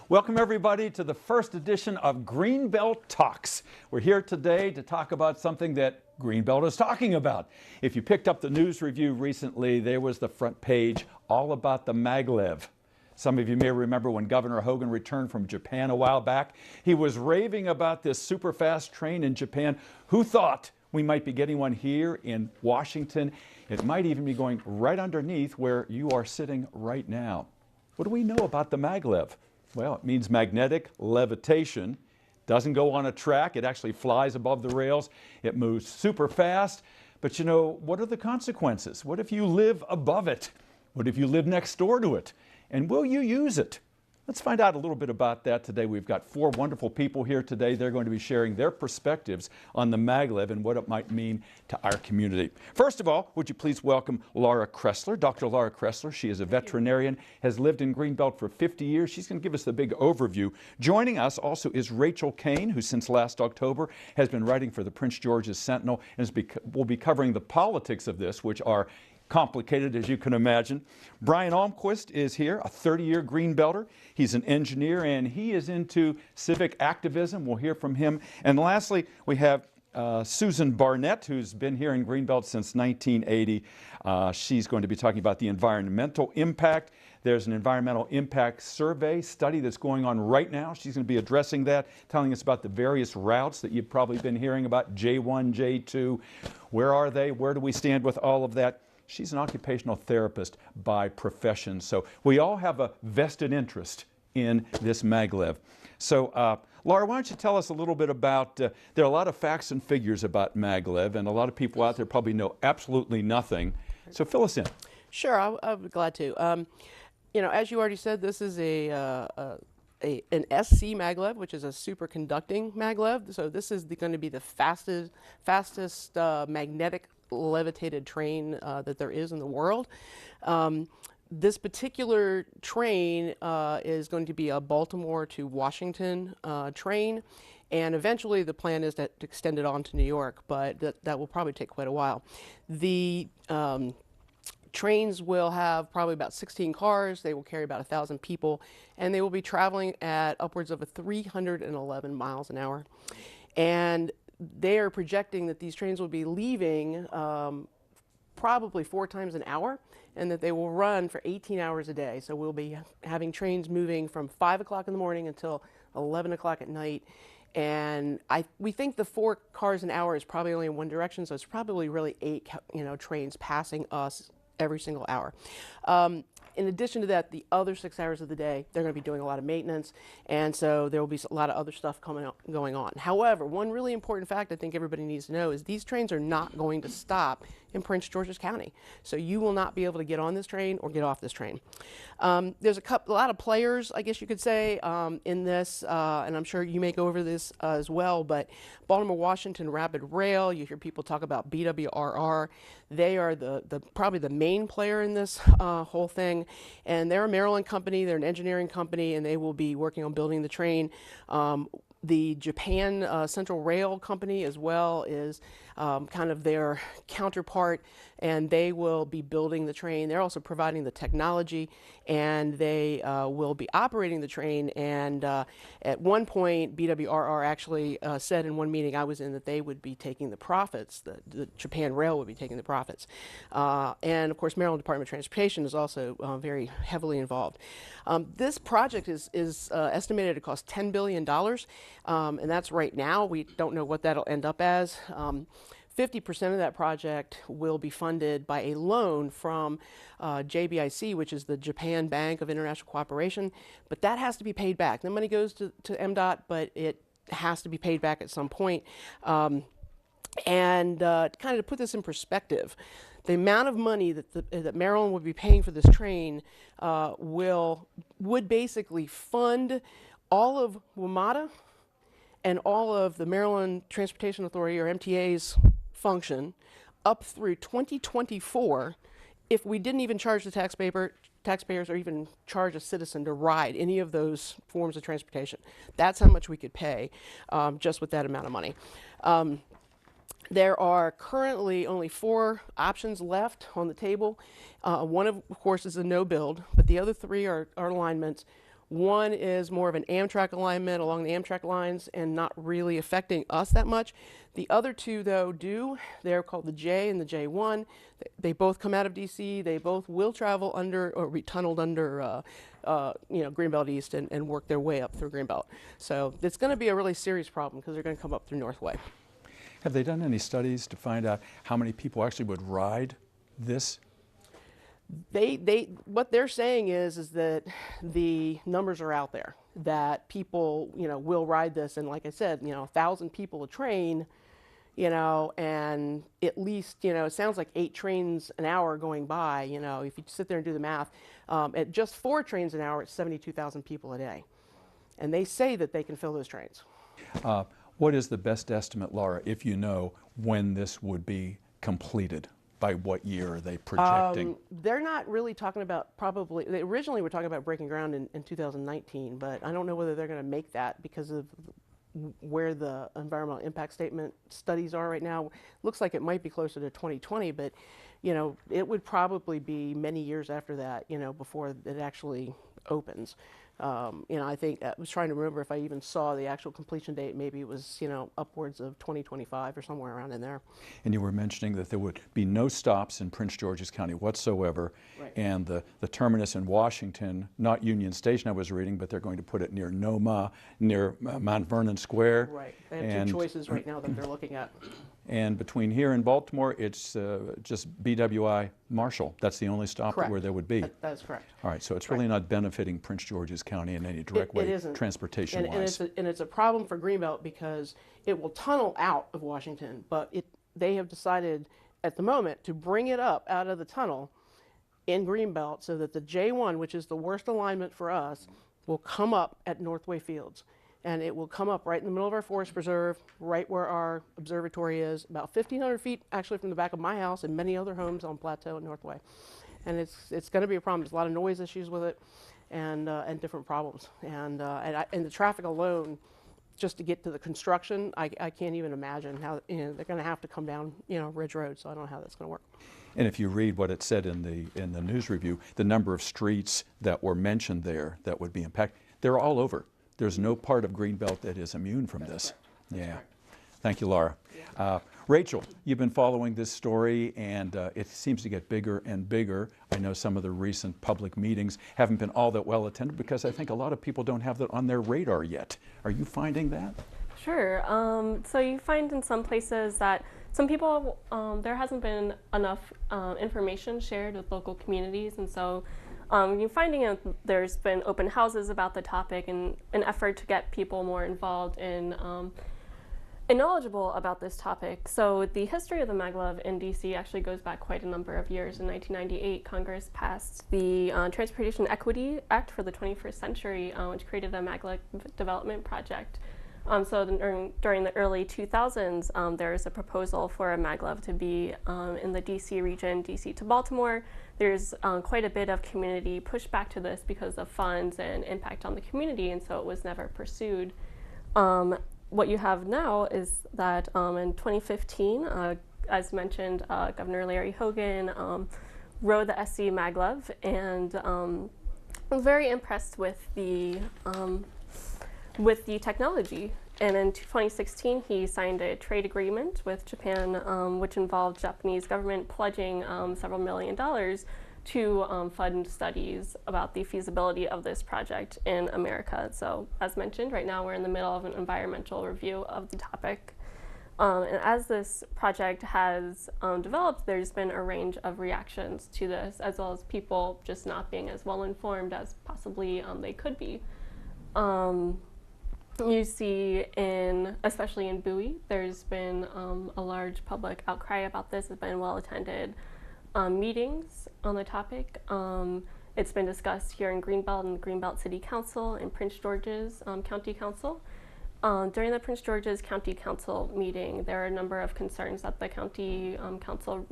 Welcome everybody to the first edition of Greenbelt Talks. We're here today to talk about something that Greenbelt is talking about. If you picked up the news review recently, there was the front page all about the maglev. Some of you may remember when Governor Hogan returned from Japan a while back. He was raving about this super fast train in Japan. Who thought we might be getting one here in Washington? It might even be going right underneath where you are sitting right now. What do we know about the maglev? Well, it means magnetic levitation. Doesn't go on a track. It actually flies above the rails. It moves super fast. But you know, what are the consequences? What if you live above it? What if you live next door to it? And will you use it? Let's find out a little bit about that today. We've got four wonderful people here today. They're going to be sharing their perspectives on the maglev and what it might mean to our community. First of all, would you please welcome Laura Kressler, Dr. Laura Kressler. She is a veterinarian, has lived in Greenbelt for 50 years. She's going to give us the big overview. Joining us also is Rachel Cain, who since last October has been writing for the Prince George's Sentinel and will be covering the politics of this, which are complicated, as you can imagine. Brian Almquist is here, a 30-year Greenbelter. He's an engineer and he is into civic activism. We'll hear from him. And lastly, we have Susan Barnett, who's been here in Greenbelt since 1980. She's going to be talking about the environmental impact. There's an environmental impact survey study that's going on right now. She's going to be addressing that, telling us about the various routes that you've probably been hearing about, J1, J2. Where are they? Where do we stand with all of that? She's an occupational therapist by profession, so we all have a vested interest in this maglev. So, Laura, why don't you tell us a little bit about, there are a lot of facts and figures about maglev, and a lot of people out there probably know absolutely nothing. So fill us in. Sure, I'll be glad to. You know, as you already said, this is an SC maglev, which is a superconducting maglev. So this is going to be the fastest magnetic levitated train that there is in the world. This particular train is going to be a Baltimore to Washington train, and eventually the plan is to extend it on to New York, but that will probably take quite a while. The trains will have probably about 16 cars. They will carry about 1,000 people, and they will be traveling at upwards of 311 miles an hour. And they are projecting that these trains will be leaving probably 4 times an hour, and that they will run for 18 hours a day. So we'll be having trains moving from 5 o'clock in the morning until 11 o'clock at night. And we think the 4 cars an hour is probably only in one direction, so it's probably really 8 trains passing us every single hour. In addition to that, the other 6 hours of the day, they're going to be doing a lot of maintenance, and so there will be a lot of other stuff going on. However, one really important fact I think everybody needs to know is these trains are not going to stop in Prince George's County. So you will not be able to get on this train or get off this train. There's a lot of players, I guess you could say, in this, and I'm sure you may go over this as well, but Baltimore Washington Rapid Rail, you hear people talk about BWRR. They are probably the main player in this whole thing, and they're a Maryland company, they're an engineering company, and they will be working on building the train. The Japan Central Rail Company as well is kind of their counterpart, and they will be building the train. They're also providing the technology, and they will be operating the train. And at one point, BWRR actually said in one meeting I was in that they would be taking the profits, the Japan Rail would be taking the profits. And of course, Maryland Department of Transportation is also very heavily involved. This project is estimated to cost $10 billion. And that's right now. We don't know what that'll end up as. 50% of that project will be funded by a loan from JBIC, which is the Japan Bank of International Cooperation, but that has to be paid back. The money goes to MDOT, but it has to be paid back at some point. And kind of to put this in perspective, the amount of money that Maryland would be paying for this train would basically fund all of WMATA and all of the Maryland Transportation Authority, or MTA's function, up through 2024 if we didn't even charge the taxpayers or even charge a citizen to ride any of those forms of transportation. That's how much we could pay just with that amount of money. There are currently only 4 options left on the table. One of course, is a no build, but the other 3 are alignments. One is more of an Amtrak alignment along the Amtrak lines and not really affecting us that much. The other two, though, do. They're called the J and the J1. They both come out of DC. They both will travel under or be tunneled under Greenbelt East and work their way up through Greenbelt. So it's going to be a really serious problem because they're going to come up through Northway. Have they done any studies to find out how many people actually would ride this? What they're saying is that the numbers are out there, that people, will ride this. And like I said, 1,000 people a train, and at least, it sounds like 8 trains an hour going by, if you sit there and do the math, at just 4 trains an hour, it's 72,000 people a day. And they say that they can fill those trains. What is the best estimate, Laura, if you know when this would be completed? By what year are they projecting? They're not really talking about probably, they originally were talking about breaking ground in 2019, but I don't know whether they're going to make that because of where the environmental impact statement studies are right now. Looks like it might be closer to 2020, but it would probably be many years after that, before it actually opens. I think I was trying to remember if I even saw the actual completion date. Maybe it was, upwards of 2025 or somewhere around in there. And you were mentioning that there would be no stops in Prince George's County whatsoever. Right. And the terminus in Washington, not Union Station I was reading, but they're going to put it near NOMA, near Mount Vernon Square. Right. They have 2 choices right now that they're looking at. And between here and Baltimore, it's just BWI Marshall. That's the only stop where there would be. That is correct. All right, so it's really not benefiting Prince George's County in any direct way, transportation-wise. And it's a problem for Greenbelt because it will tunnel out of Washington, but they have decided at the moment to bring it up out of the tunnel in Greenbelt so that the J1, which is the worst alignment for us, will come up at Northway Fields. And it will come up right in the middle of our forest preserve, right where our observatory is, about 1,500 feet actually from the back of my house and many other homes on Plateau and Northway. And it's going to be a problem. There's a lot of noise issues with it and different problems. And the traffic alone, just to get to the construction, I can't even imagine how they're going to have to come down Ridge Road, so I don't know how that's going to work. And if you read what it said in the news review, the number of streets that were mentioned there that would be impacted, they're all over. There's no part of Greenbelt that is immune from this. Yeah. Thank you, Laura. Yeah. Rachel, you've been following this story, and it seems to get bigger and bigger. I know some of the recent public meetings haven't been all that well attended because I think a lot of people don't have that on their radar yet. Are you finding that? Sure. So you find in some places that some people, there hasn't been enough information shared with local communities, and so you're finding there's been open houses about the topic and an effort to get people more involved and knowledgeable about this topic. So the history of the maglev in DC actually goes back quite a number of years. In 1998, Congress passed the Transportation Equity Act for the 21st century, which created a maglev development project. So during the early 2000s, there is a proposal for a maglev to be in the DC region, DC to Baltimore. There's quite a bit of community pushback to this because of funds and impact on the community, and so it was never pursued. What you have now is that in 2015, as mentioned, Governor Larry Hogan rode the SC maglev, and I'm very impressed with the technology. And in 2016, he signed a trade agreement with Japan, which involved Japanese government pledging several $1 million to fund studies about the feasibility of this project in America. So, as mentioned, right now we're in the middle of an environmental review of the topic. And as this project has developed, there's been a range of reactions to this, as well as people just not being as well informed as possibly they could be. You see, especially in Bowie, there's been a large public outcry about this. There's been well-attended meetings on the topic. It's been discussed here in Greenbelt and Greenbelt City Council and Prince George's County Council. During the Prince George's County Council meeting, there are a number of concerns that the County Council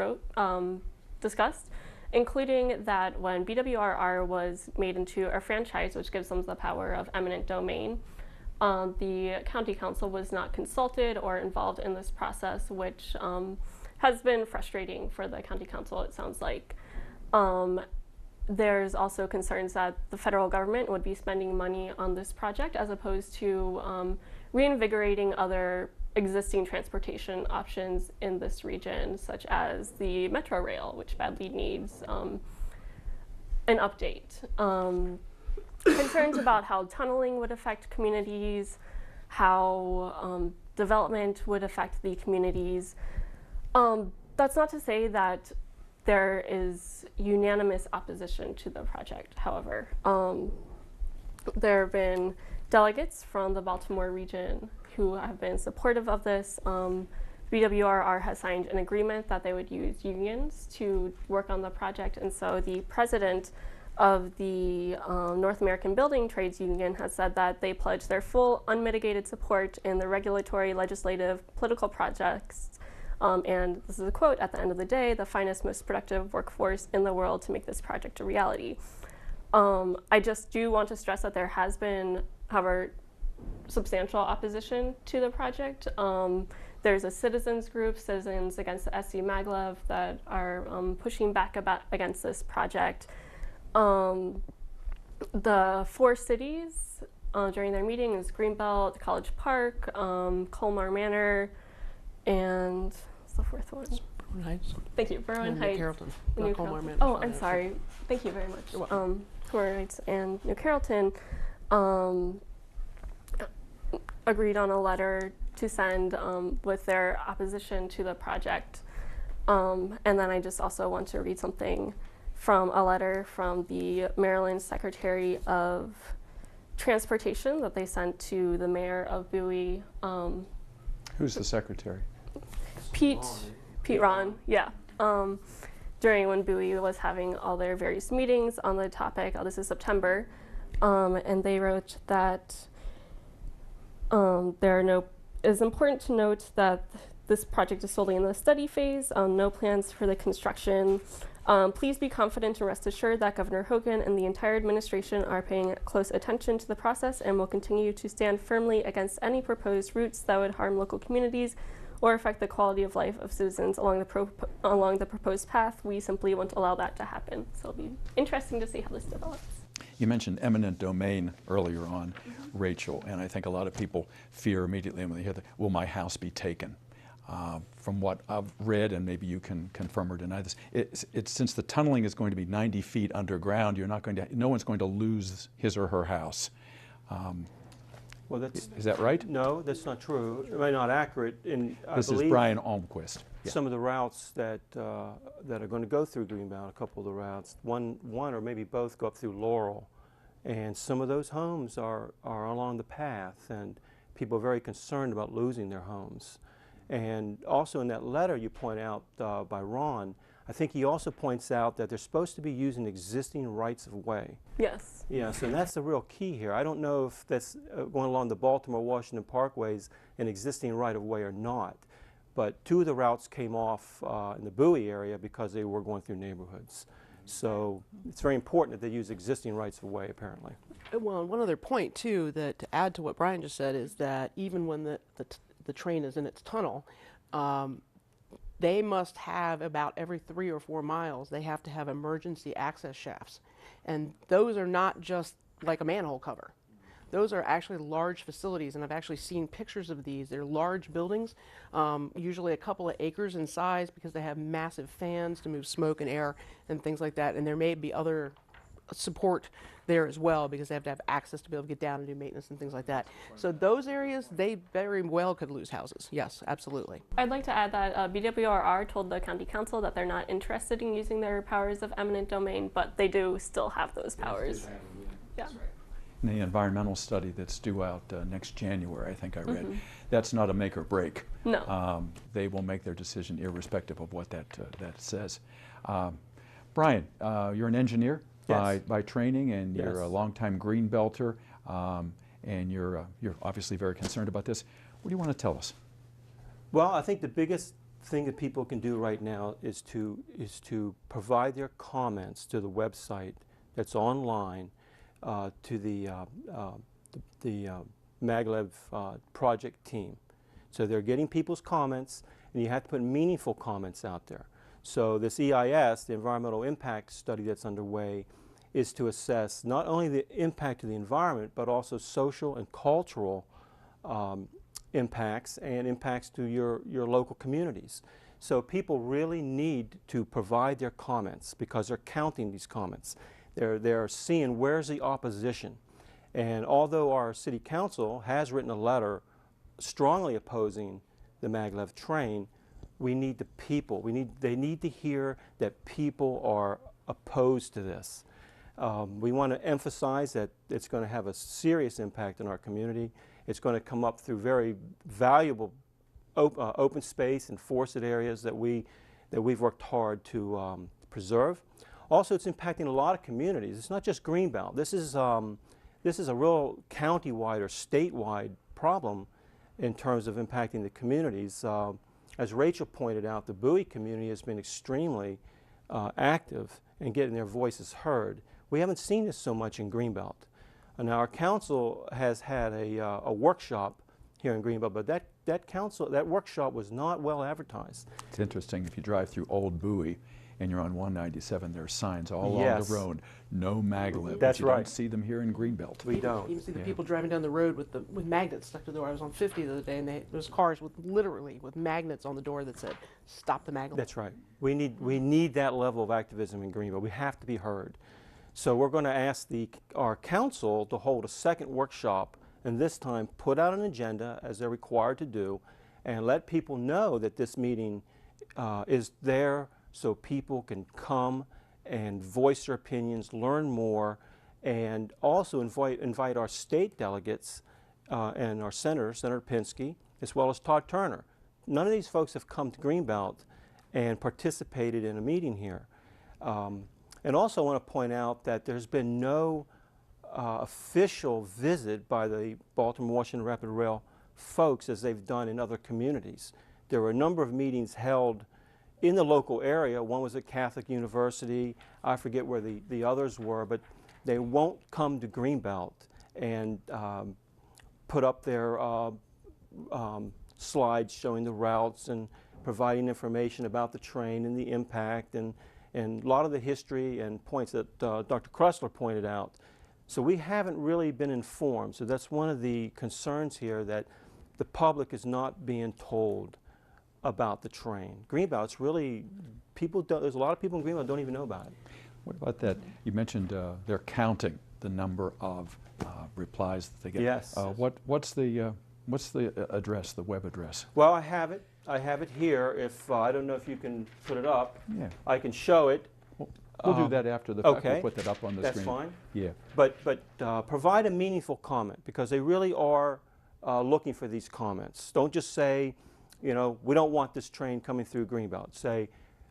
discussed, including that when BWRR was made into a franchise, which gives them the power of eminent domain, the County Council was not consulted or involved in this process, which has been frustrating for the County Council, it sounds like. there's also concerns that the federal government would be spending money on this project as opposed to reinvigorating other existing transportation options in this region, such as the metro rail, which badly needs an update. Concerns about how tunneling would affect communities, how development would affect the communities. That's not to say that there is unanimous opposition to the project, however. There have been delegates from the Baltimore region who have been supportive of this. BWRR has signed an agreement that they would use unions to work on the project, and so the president of the North American Building Trades Union has said that they pledge their full unmitigated support in the regulatory, legislative, political projects. And this is a quote, "At the end of the day, the finest, most productive workforce in the world to make this project a reality." I just do want to stress that there has been, however, substantial opposition to the project. There's a citizens group, Citizens Against the SC Maglev, that are pushing back against this project. The four cities during their meeting is Greenbelt, College Park, Colmar Manor, and what's the fourth one? Berwyn Heights. Thank you, Berwyn And Heights. New Carrollton. New Not Colmar Carrollton. Manor, Oh, sorry. I'm sorry. Thank you very much. You're welcome. Berwyn Heights and New Carrollton agreed on a letter to send with their opposition to the project. And then I just also want to read something from a letter from the Maryland Secretary of Transportation that they sent to the mayor of Bowie. Who's the secretary? Pete Ron, yeah. During when Bowie was having all their various meetings on the topic, this is September, and they wrote that it is important to note that this project is solely in the study phase, no plans for the construction. Please be confident and rest assured that Governor Hogan and the entire administration are paying close attention to the process and will continue to stand firmly against any proposed routes that would harm local communities or affect the quality of life of citizens along the proposed path. We simply won't allow that to happen. So it'll be interesting to see how this develops. You mentioned eminent domain earlier on, Rachel, and I think a lot of people fear immediately when they hear that, will my house be taken? From what I've read, and maybe you can confirm or deny this, it's since the tunneling is going to be 90 feet underground, no one's going to lose his or her house. Well, that's, is that right? no, that's not true. It may not accurate. And This is Brian Almquist. Yeah. some of the routes that that are going to go through Greenbelt, a couple of the routes, one or maybe both go up through Laurel, and some of those homes are along the path, and people are very concerned about losing their homes. And also in that letter you point out by Ron, I think he also points out that they're supposed to be using existing rights of way. Yes. Yes, and that's the real key here. I don't know if that's going along the Baltimore-Washington parkways an existing right-of-way or not, but two of the routes came off in the Bowie area because they were going through neighborhoods. So it's very important that they use existing rights of way, apparently. Well, and one other point, too, that to add to what Brian just said is that even when the train is in its tunnel, they must have about every 3 or 4 miles, they have to have emergency access shafts. And those are not just like a manhole cover. Those are actually large facilities, and I've actually seen pictures of these. They're large buildings, usually a couple of acres in size because they have massive fans to move smoke and air and things like that. And there may be other support there as well because they have to have access to be able to get down and do maintenance and things like that. So those areas, they very well could lose houses. Yes, absolutely. I'd like to add that BWRR told the county council that they're not interested in using their powers of eminent domain, but they do still have those powers. Yeah. In the environmental study that's due out next January, I think I read, that's not a make or break. No. They will make their decision irrespective of what that says. Brian, you're an engineer by training, and you're a longtime Greenbelter, and you're obviously very concerned about this. What do you want to tell us? Well, I think the biggest thing that people can do right now is to provide their comments to the website that's online to the Maglev project team. So they're getting people's comments, and you have to put meaningful comments out there. So this EIS, the environmental impact study that's underway, is to assess not only the impact of the environment, but also social and cultural impacts and impacts to your local communities. So people really need to provide their comments because they're counting these comments. They're seeing where's the opposition. And although our city council has written a letter strongly opposing the maglev train, we need the people. They need to hear that people are opposed to this. We want to emphasize that it's going to have a serious impact on our community. It's going to come up through very valuable open space and forested areas that we've worked hard to preserve. Also, it's impacting a lot of communities. It's not just Greenbelt. This is a real county-wide or statewide problem in terms of impacting the communities. As Rachel pointed out, the Bowie community has been extremely active in getting their voices heard. We haven't seen this so much in Greenbelt. Now, our council has had a workshop here in Greenbelt, but that workshop was not well advertised. It's interesting, if you drive through Old Bowie and you're on 197, there are signs all along Yes. the road, no maglev. That's but you right. don't see them here in Greenbelt. We don't. You can see the Yeah. people driving down the road with magnets stuck to the door. I was on 50 the other day, and there's cars with literally with magnets on the door that said, "Stop the maglev." That's right. We need that level of activism in Greenbelt. We have to be heard. So we're going to ask our council to hold a second workshop, and this time put out an agenda as they're required to do, and let people know that this meeting is there so people can come and voice their opinions, learn more, and also invite our state delegates and our senator, Senator Pinsky, as well as Todd Turner. None of these folks have come to Greenbelt and participated in a meeting here. And also I want to point out that there's been no official visit by the Baltimore-Washington Rapid Rail folks as they've done in other communities. There were a number of meetings held in the local area. One was at Catholic University. I forget where the others were, but they won't come to Greenbelt and put up their slides showing the routes and providing information about the train and the impact and a lot of the history and points that Dr. Kressler pointed out. So we haven't really been informed. So that's one of the concerns here, that the public is not being told about the train. Greenbelt, it's really, there's a lot of people in Greenbelt don't even know about it. What about that? You mentioned they're counting the number of replies that they get. Yes. What's the address, the web address? Well, I have it. I have it here. If I don't know if you can put it up. Yeah. I can show it. We'll do that after the fact. Okay. We'll put that up on the That's screen. fine. Yeah. But provide a meaningful comment, because they really are looking for these comments. Don't just say, you know, we don't want this train coming through Greenbelt. Say,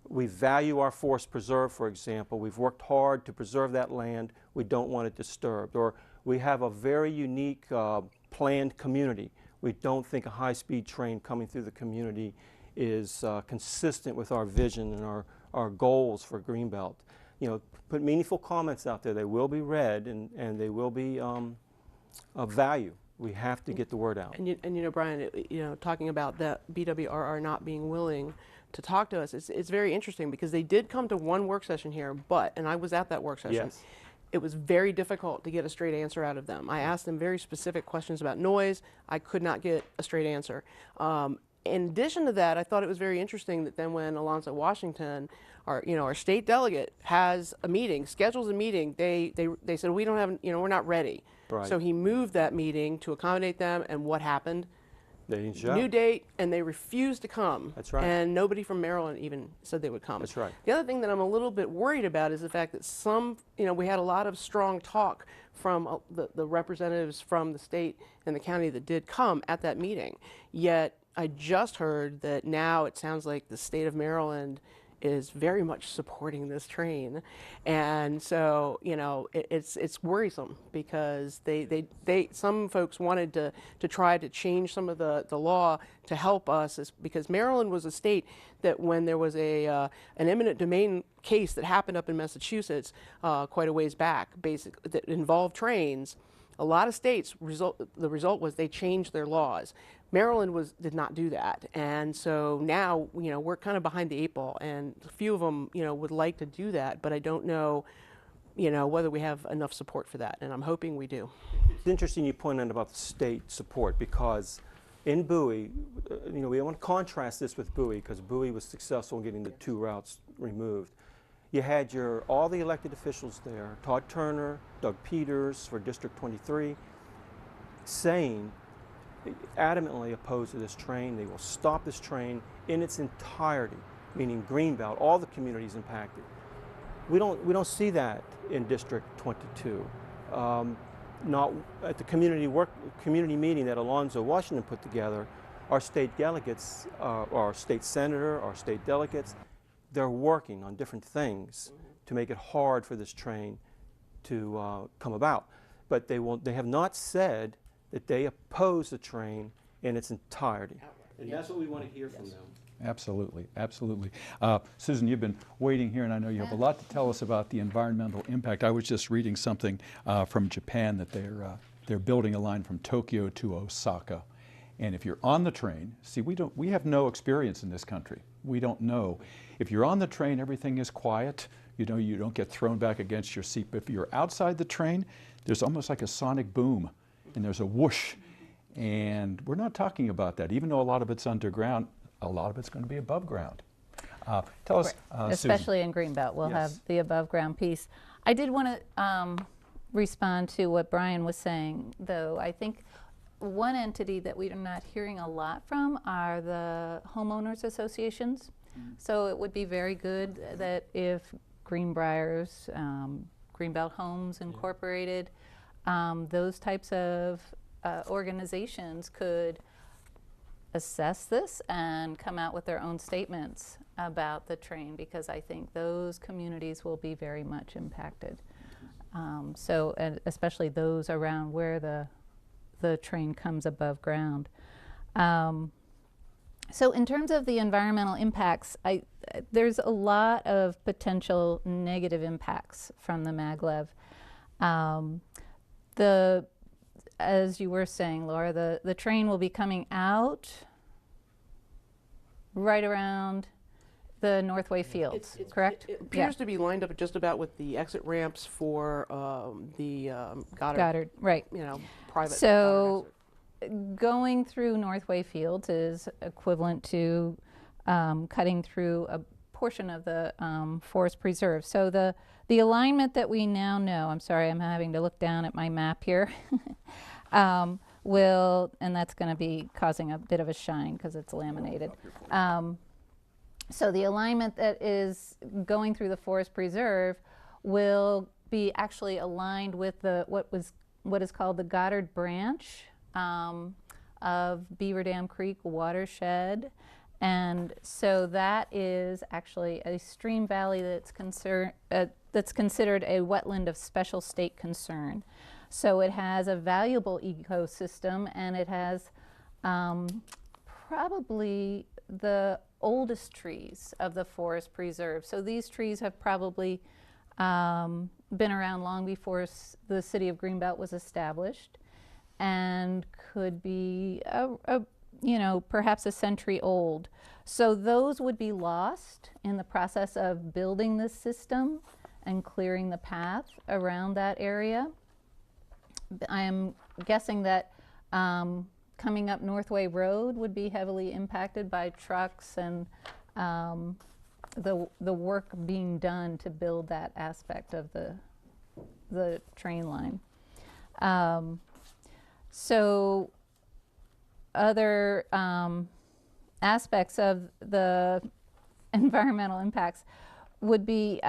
we value our forest preserve, for example. We've worked hard to preserve that land. We don't want it disturbed. Or we have a very unique planned community. We don't think a high-speed train coming through the community is consistent with our vision and our goals for Greenbelt. You know, put meaningful comments out there. They will be read and they will be of value. We have to get the word out. And you know, Brian, talking about that BWRR not being willing to talk to us, it's very interesting, because they did come to one work session here, and I was at that work session. Yes. It was very difficult to get a straight answer out of them. I asked them very specific questions about noise. I could not get a straight answer. In addition to that, I thought it was very interesting that then when Alonzo Washington, our state delegate, has a meeting, schedules a meeting, they said, we don't have, we're not ready. Right. So he moved that meeting to accommodate them, and what happened? They didn't show. New date, and they refused to come. That's right. And nobody from Maryland even said they would come. That's right. The other thing that I'm a little bit worried about is the fact that we had a lot of strong talk from the representatives from the state and the county that did come at that meeting. Yet I just heard that now it sounds like the state of Maryland is very much supporting this train, and so it's worrisome, because some folks wanted to try to change some of the law to help us, because Maryland was a state that when there was an eminent domain case that happened up in Massachusetts quite a ways back, basically, that involved trains. A lot of states, the result was they changed their laws. Maryland did not do that, and so now we're kind of behind the 8 ball, and a few of them would like to do that, but I don't know whether we have enough support for that, and I'm hoping we do. It's interesting you point out about the state support, because in Bowie, we want to contrast this with Bowie, because Bowie was successful in getting the 2 routes removed. You had all the elected officials there, Todd Turner, Doug Peters for District 23, saying adamantly opposed to this train. They will stop this train in its entirety, meaning Greenbelt, all the communities impacted. We don't see that in District 22. Not at the community meeting that Alonzo Washington put together. Our state delegates, our state senator, our state delegates, they're working on different things to make it hard for this train to come about. But they have not said that they oppose the train in its entirety. And that's what we want to hear from them. Absolutely, absolutely. Susan, you've been waiting here, and I know you have a lot to tell us about the environmental impact. I was just reading something from Japan that they're building a line from Tokyo to Osaka. And if you're on the train, see, we have no experience in this country. We don't know. If you're on the train, everything is quiet. You don't get thrown back against your seat. But if you're outside the train, there's almost like a sonic boom, and there's a whoosh. And we're not talking about that. Even though a lot of it's underground, a lot of it's going to be above ground. Tell us, especially Susan. in Greenbelt, we'll Yes. have the above ground piece. I did want to respond to what Brian was saying, though. I think one entity that we are not hearing a lot from are the homeowners associations. So it would be very good that if Greenbriers, Greenbelt Homes Incorporated, those types of organizations could assess this and come out with their own statements about the train, because I think those communities will be very much impacted. And especially those around where the train comes above ground. So in terms of the environmental impacts, there's a lot of potential negative impacts from the maglev. As you were saying, Laura, the train will be coming out right around the Northway Fields, correct? It appears to be lined up just about with the exit ramps for the Goddard, right. Private. So going through Northway Fields is equivalent to cutting through a portion of the Forest Preserve. So the alignment that we now know, I'm sorry, I'm having to look down at my map here, and that's going to be causing a bit of a shine because it's laminated. So the alignment that is going through the Forest Preserve will be actually aligned with what is called the Goddard branch of Beaver Dam Creek watershed. And so that is actually a stream valley that's considered a wetland of special state concern. So it has a valuable ecosystem, and it has probably the oldest trees of the Forest Preserve. So these trees have probably been around long before the city of Greenbelt was established, and could be perhaps a century old. So those would be lost in the process of building this system and clearing the path around that area. I am guessing that coming up Northway Road would be heavily impacted by trucks and the work being done to build that aspect of the train line. So other aspects of the environmental impacts would be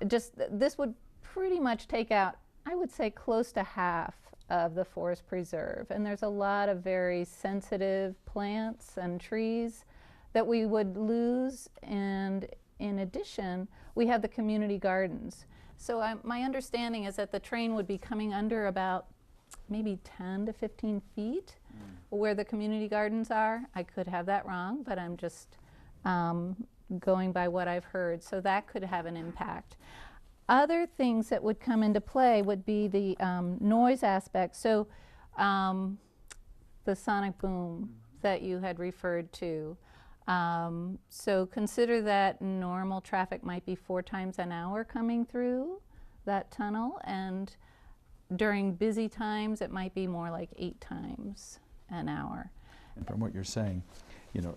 this would pretty much take out, I would say, close to half of the Forest Preserve. And there's a lot of very sensitive plants and trees that we would lose. And in addition, we have the community gardens. So my understanding is that the train would be coming under about maybe 10 to 15 feet where the community gardens are. I could have that wrong, but I'm just going by what I've heard. So that could have an impact. Other things that would come into play would be the noise aspect. So the sonic boom that you had referred to. So consider that normal traffic might be 4 times an hour coming through that tunnel, and during busy times it might be more like 8 times an hour. And from what you're saying, you know,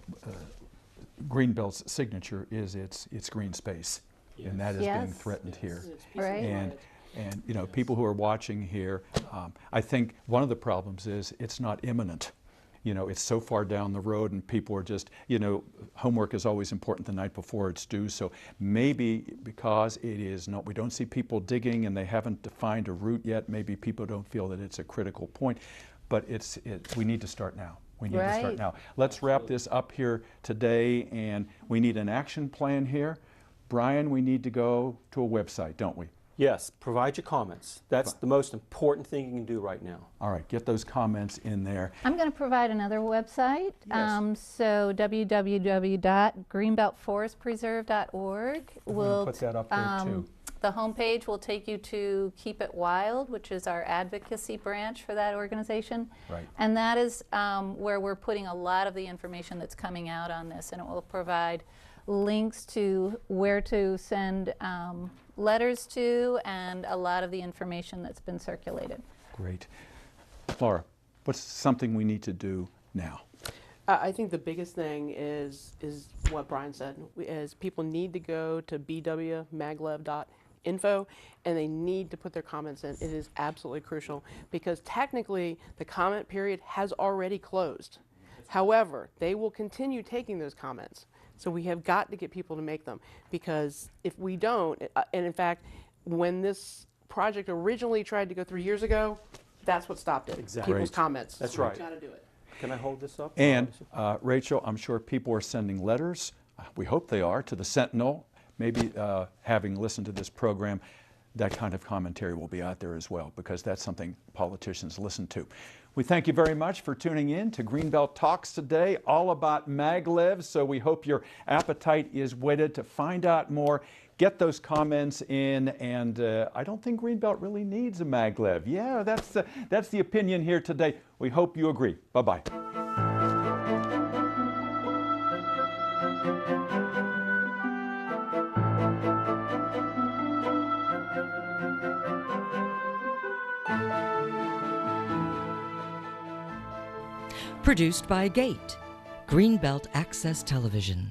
Greenbelt's signature is its green space, and that is being Yes. threatened here. Right. And you know, people who are watching here, I think one of the problems is it's not imminent. You know, it's so far down the road, and people are just, you know, homework is always important the night before it's due. So maybe because it is not, we don't see people digging and they haven't defined a route yet, maybe people don't feel that it's a critical point. But we need to start now. We need to start now. Let's wrap this up here today, and we need an action plan here. Brian, we need to go to a website, don't we? Yes, provide your comments. That's the most important thing you can do right now. All right, get those comments in there. I'm going to provide another website. Yes. So www.greenbeltforestpreserve.org. We're going to put that up there too. The homepage will take you to Keep It Wild, which is our advocacy branch for that organization. Right. And that is where we're putting a lot of the information that's coming out on this, and it will provide links to where to send letters to, and a lot of the information that's been circulated. Great. Laura, what's something we need to do now? I think the biggest thing is what Brian said, is people need to go to bwmaglev.info and they need to put their comments in. It is absolutely crucial, because technically the comment period has already closed. However, they will continue taking those comments. So we have got to get people to make them, because if we don't, and in fact, when this project originally tried to go 3 years ago, that's what stopped it. Exactly. People's Great. comments. That's So right. We've got to do it. Can I hold this up? And Rachel, I'm sure people are sending letters, we hope they are, to the Sentinel. Maybe having listened to this program, that kind of commentary will be out there as well, because that's something politicians listen to. We thank you very much for tuning in to Greenbelt Talks today, all about maglev. So we hope your appetite is whetted to find out more. Get those comments in, and I don't think Greenbelt really needs a maglev. Yeah, that's the opinion here today. We hope you agree. Bye-bye. Produced by Gate, Greenbelt Access Television.